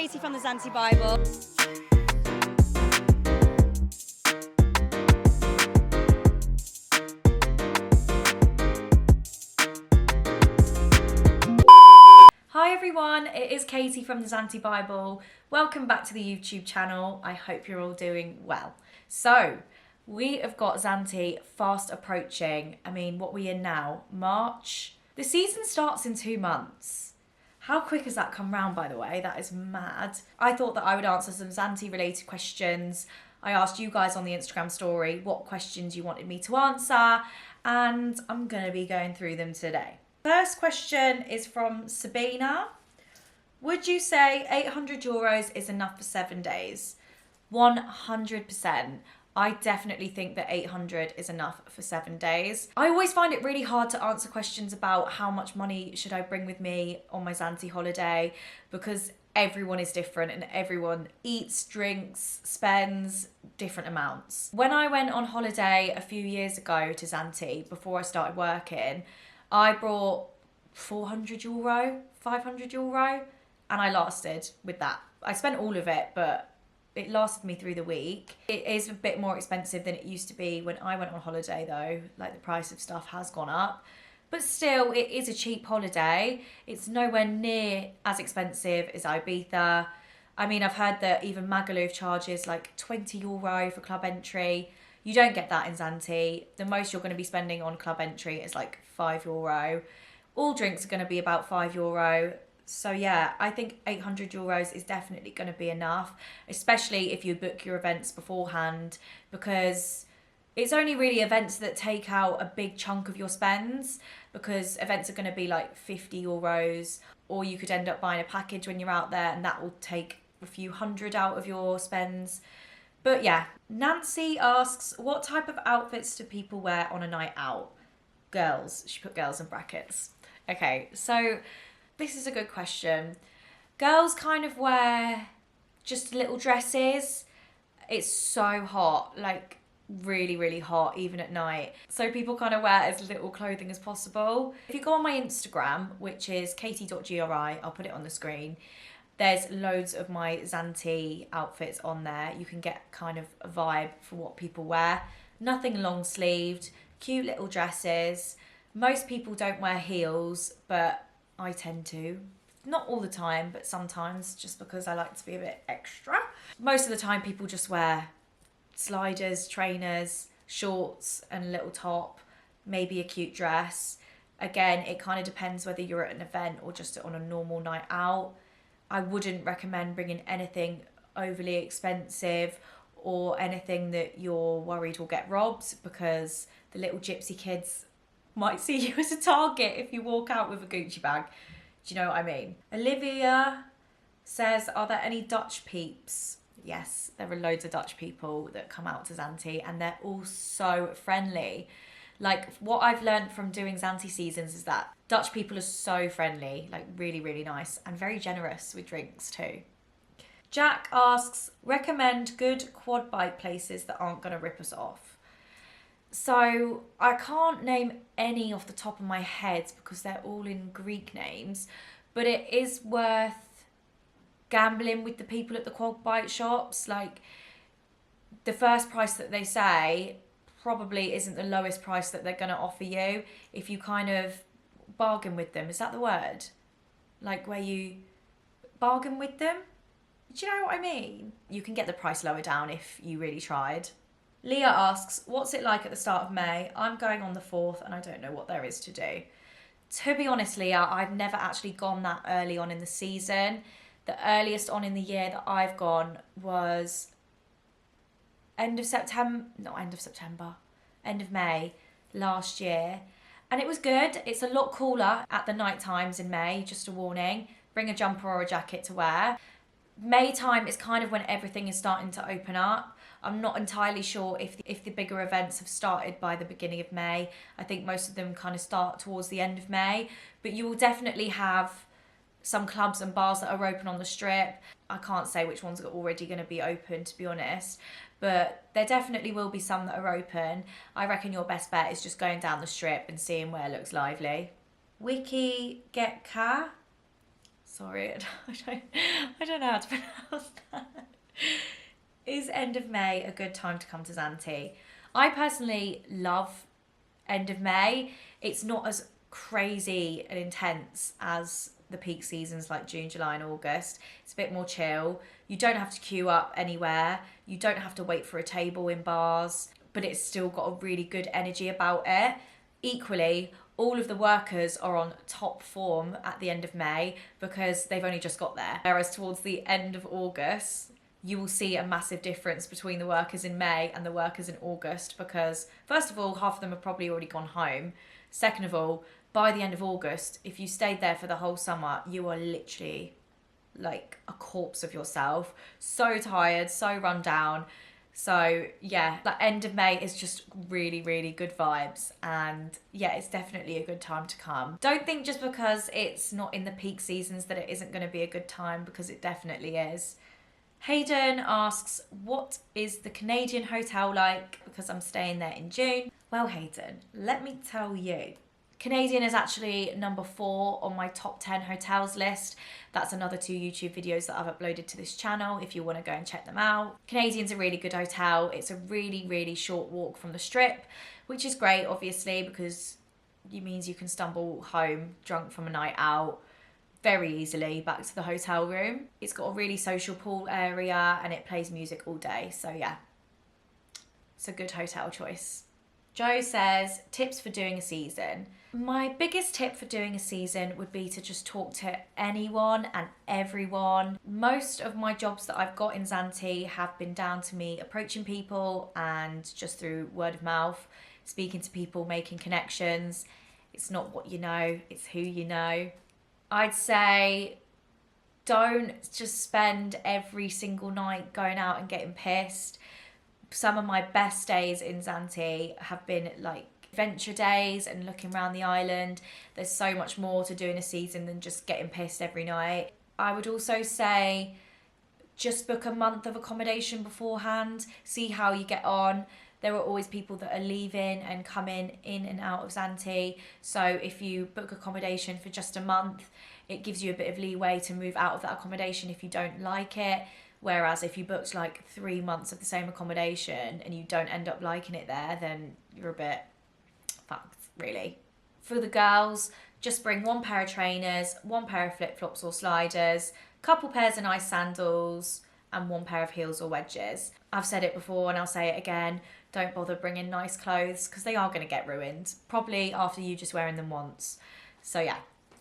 Katie from the Zante Bible. Hi everyone, it is Katie from the Zante Bible. Welcome back to the YouTube channel. I hope you're all doing well. So, we have got Zante fast approaching. I mean, what are we in now? March? The season starts in 2 months. How quick has that come round, by the way? That is mad. I thought that I would answer some Zante related questions. I asked you guys on the Instagram story what questions you wanted me to answer, and I'm going to be going through them today. First question is from Sabina. Would you say €800 is enough for 7 days? 100%. I definitely think that 800 is enough for 7 days. I always find it really hard to answer questions about how much money should I bring with me on my Zante holiday, because everyone is different and everyone eats, drinks, spends different amounts. When I went on holiday a few years ago to Zante before I started working, I brought €400, €500, and I lasted with that. I spent all of it, but it lasted me through the week. It is a bit more expensive than it used to be when I went on holiday though. Like, the price of stuff has gone up. But still, it is a cheap holiday. It's nowhere near as expensive as Ibiza. I mean, I've heard that even Magaluf charges like €20 for club entry. You don't get that in Zante. The most you're going to be spending on club entry is like €5. All drinks are going to be about €5. So yeah, I think €800 is definitely going to be enough, especially if you book your events beforehand, because it's only really events that take out a big chunk of your spends, because events are going to be like €50, or you could end up buying a package when you're out there and that will take a few hundred out of your spends. But yeah, Nancy asks, what type of outfits do people wear on a night out? Girls. She put girls in brackets. Okay, so this is a good question. Girls kind of wear just little dresses. It's so hot, like really, really hot, even at night. So people kind of wear as little clothing as possible. If you go on my Instagram, which is katie.gri, I'll put it on the screen. There's loads of my Zante outfits on there. You can get kind of a vibe for what people wear. Nothing long sleeved, cute little dresses. Most people don't wear heels, but I tend to. Not all the time, but sometimes, just because I like to be a bit extra. Most of the time people just wear sliders, trainers, shorts and a little top, maybe a cute dress. Again, it kind of depends whether you're at an event or just on a normal night out. I wouldn't recommend bringing anything overly expensive or anything that you're worried will get robbed, because the little gypsy kids might see you as a target if you walk out with a Gucci bag. Do you know what I mean? Olivia says, are there any Dutch peeps? Yes, there are loads of Dutch people that come out to Zante, and they're all so friendly. Like, what I've learned from doing Zante seasons is that Dutch people are so friendly, like really, really nice, and very generous with drinks too. Jack asks, recommend good quad bike places that aren't going to rip us off. So I can't name any off the top of my head because they're all in Greek names, but it is worth gambling with the people at the quad bike shops. Like, the first price that they say probably isn't the lowest price that they're going to offer you if you kind of bargain with them. Is that the word? Like, where you bargain with them? Do you know what I mean? You can get the price lower down if you really tried. Leah asks, what's it like at the start of May? I'm going on the 4th and I don't know what there is to do. To be honest, Leah, I've never actually gone that early on in the season. The earliest on in the year that I've gone was end of May last year. And it was good. It's a lot cooler at the night times in May, just a warning. Bring a jumper or a jacket to wear. May time is kind of when everything is starting to open up. I'm not entirely sure if the bigger events have started by the beginning of May. I think most of them kind of start towards the end of May. But you will definitely have some clubs and bars that are open on the strip. I can't say which ones are already going to be open, to be honest. But there definitely will be some that are open. I reckon your best bet is just going down the strip and seeing where it looks lively. Wiki Get Ka sorry, I don't know how to pronounce that. Is end of May a good time to come to Zante? I personally love end of May. It's not as crazy and intense as the peak seasons like June, July and August. It's a bit more chill. You don't have to queue up anywhere. You don't have to wait for a table in bars, but it's still got a really good energy about it. Equally, all of the workers are on top form at the end of May because they've only just got there. Whereas towards the end of August, you will see a massive difference between the workers in May and the workers in August because, first of all, half of them have probably already gone home. Second of all, by the end of August, if you stayed there for the whole summer, you are literally like a corpse of yourself. So tired, so run down. So yeah, the end of May is just really, really good vibes. And yeah, it's definitely a good time to come. Don't think just because it's not in the peak seasons that it isn't going to be a good time, because it definitely is. Hayden asks, what is the Canadian hotel like? Because I'm staying there in June. Well, Hayden, let me tell you. Canadian is actually number 4 on my top 10 hotels list. That's another 2 YouTube videos that I've uploaded to this channel if you want to go and check them out. Canadian's a really good hotel. It's a really, really short walk from the Strip, which is great, obviously, because it means you can stumble home drunk from a night out very easily back to the hotel room. It's got a really social pool area and it plays music all day. So yeah, it's a good hotel choice. Joe says, tips for doing a season. My biggest tip for doing a season would be to just talk to anyone and everyone. Most of my jobs that I've got in Zante have been down to me approaching people and just through word of mouth, speaking to people, making connections. It's not what you know, it's who you know. I'd say don't just spend every single night going out and getting pissed. Some of my best days in Zante have been like adventure days and looking around the island. There's so much more to do in a season than just getting pissed every night. I would also say just book a month of accommodation beforehand, see how you get on. There are always people that are leaving and coming in and out of Zante. So if you book accommodation for just a month, it gives you a bit of leeway to move out of that accommodation if you don't like it. Whereas if you booked like 3 months of the same accommodation and you don't end up liking it there, then you're a bit fucked, really. For the girls, just bring 1 pair of trainers, 1 pair of flip-flops or sliders, couple pairs of nice sandals, and 1 pair of heels or wedges. I've said it before and I'll say it again, don't bother bringing nice clothes because they are going to get ruined, probably after you just wearing them once. So yeah.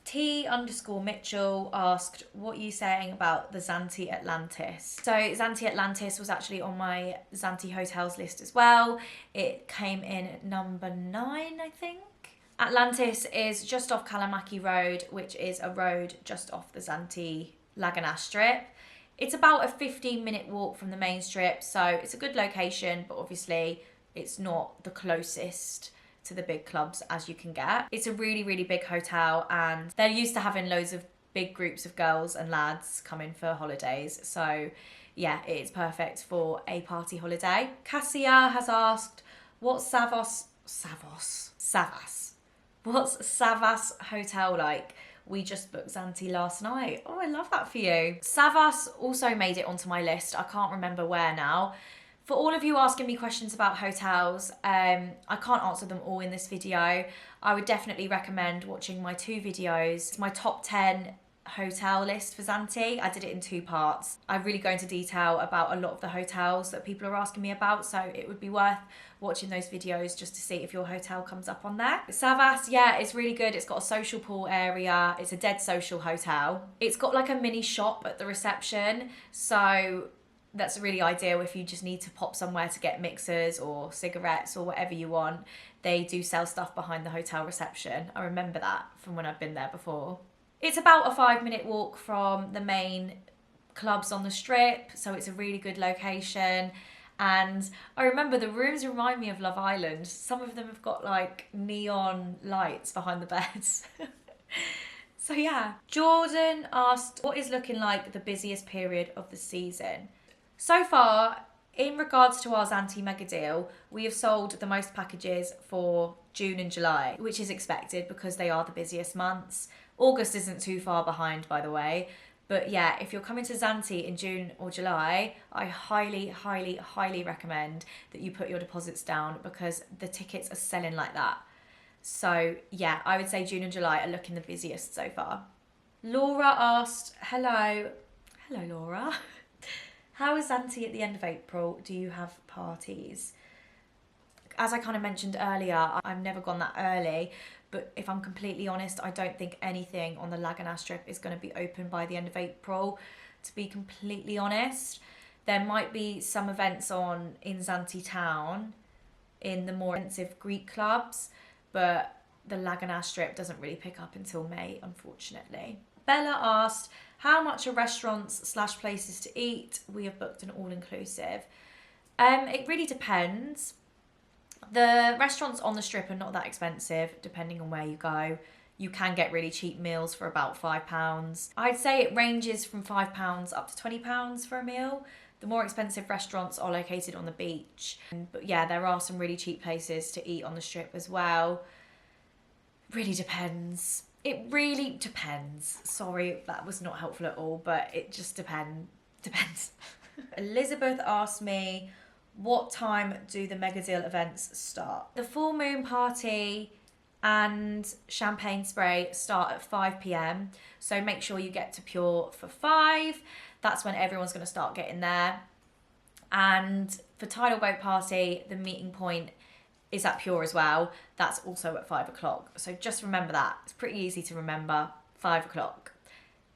T_Mitchell asked, what are you saying about the Zante Atlantis? So Zante Atlantis was actually on my Zante hotels list as well. It came in at number 9, I think. Atlantis is just off Kalamaki Road, which is a road just off the Zante Laguna Strip. It's about a 15-minute walk from the main strip, so it's a good location, but obviously it's not the closest to the big clubs as you can get. It's a really, really big hotel and they're used to having loads of big groups of girls and lads come in for holidays. So yeah, it's perfect for a party holiday. Cassia has asked, what's Savas Hotel like? We just booked Zante last night. Oh, I love that for you. Savas also made it onto my list. I can't remember where now. For all of you asking me questions about hotels, I can't answer them all in this video. I would definitely recommend watching my 2 videos. It's my top 10 hotel list for Zante. I did it in 2 parts. I really go into detail about a lot of the hotels that people are asking me about, so it would be worth watching those videos just to see if your hotel comes up on there. Savas, yeah, it's really good. It's got a social pool area. It's a dead social hotel. It's got like a mini shop at the reception, so that's really ideal if you just need to pop somewhere to get mixers or cigarettes or whatever you want. They do sell stuff behind the hotel reception. I remember that from when I've been there before. It's about a 5-minute walk from the main clubs on the strip, so it's a really good location. And I remember the rooms remind me of Love Island. Some of them have got like neon lights behind the beds. So yeah. Jordan asked, what is looking like the busiest period of the season? So far, in regards to our Zante mega deal, we have sold the most packages for June and July, which is expected because they are the busiest months. August isn't too far behind, by the way. But yeah, if you're coming to Zante in June or July, I highly, highly, highly recommend that you put your deposits down because the tickets are selling like that. So yeah, I would say June and July are looking the busiest so far. Laura asked, hello Laura. How is Zante at the end of April? Do you have parties? As I kind of mentioned earlier, I've never gone that early, but if I'm completely honest, I don't think anything on the Laguna Strip is going to be open by the end of April, to be completely honest. There might be some events on in Zante town in the more expensive Greek clubs, but the Laguna Strip doesn't really pick up until May, unfortunately. Bella asked, how much are restaurants / places to eat? We have booked an all-inclusive. It really depends. The restaurants on the strip are not that expensive, depending on where you go. You can get really cheap meals for about £5. I'd say it ranges from £5 up to £20 for a meal. The more expensive restaurants are located on the beach. But yeah, there are some really cheap places to eat on the strip as well. Really depends. It really depends. Sorry, that was not helpful at all, but it just depends. Elizabeth asked me, what time do the Mega Deal events start? The full moon party and champagne spray start at 5 p.m. So make sure you get to Pure for 5. That's when everyone's going to start getting there. And for Tidal Boat Party, the meeting point is at Pure as well. That's also at 5 o'clock. So just remember that. It's pretty easy to remember, 5 o'clock.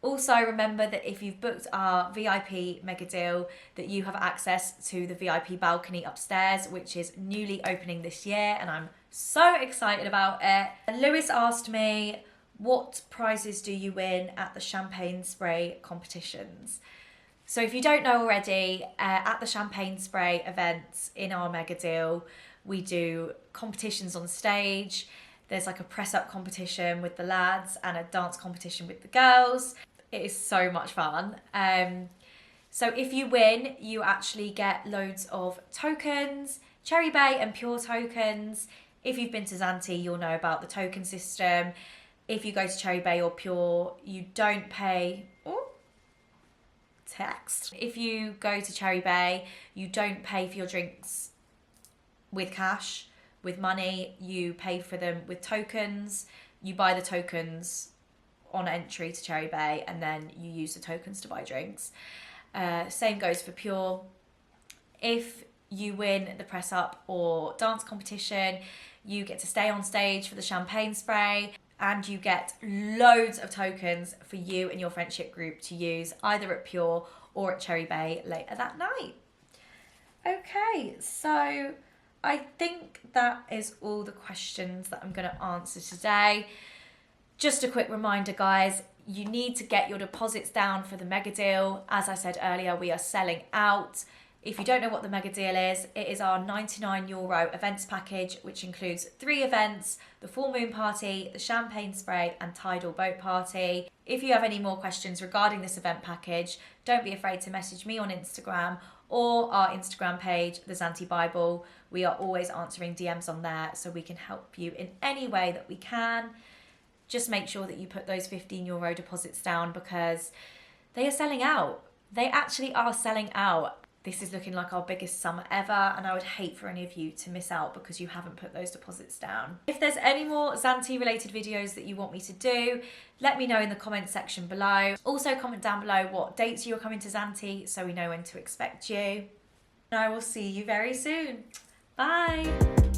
Also remember that if you've booked our VIP Mega Deal, that you have access to the VIP balcony upstairs, which is newly opening this year, and I'm so excited about it. Lewis asked me, what prizes do you win at the champagne spray competitions? So if you don't know already, at the champagne spray events in our Mega Deal, we do competitions on stage. There's like a press up competition with the lads and a dance competition with the girls. It is so much fun. So if you win, you actually get loads of tokens, Cherry Bay and Pure tokens. If you've been to Zante, you'll know about the token system. If you go to Cherry Bay or Pure, you don't pay... Oh, text. If you go to Cherry Bay, you don't pay for your drinks with cash, with money. You pay for them with tokens. You buy the tokens on entry to Cherry Bay, and then you use the tokens to buy drinks. Same goes for Pure. If you win the press up or dance competition, you get to stay on stage for the champagne spray, and you get loads of tokens for you and your friendship group to use either at Pure or at Cherry Bay later that night. Okay, so I think that is all the questions that I'm going to answer today. Just a quick reminder, guys, you need to get your deposits down for the Mega Deal. As I said earlier, we are selling out. If you don't know what the Mega Deal is, it is our €99 events package, which includes 3 events, the full moon party, the champagne spray and tidal boat party. If you have any more questions regarding this event package, don't be afraid to message me on Instagram or our Instagram page, the Zante Bible. We are always answering DMs on there, so we can help you in any way that we can. Just make sure that you put those €15 deposits down because they are selling out. They actually are selling out. This is looking like our biggest summer ever, and I would hate for any of you to miss out because you haven't put those deposits down. If there's any more Zante related videos that you want me to do, let me know in the comment section below. Also comment down below what dates you're coming to Zante so we know when to expect you. And I will see you very soon. Bye.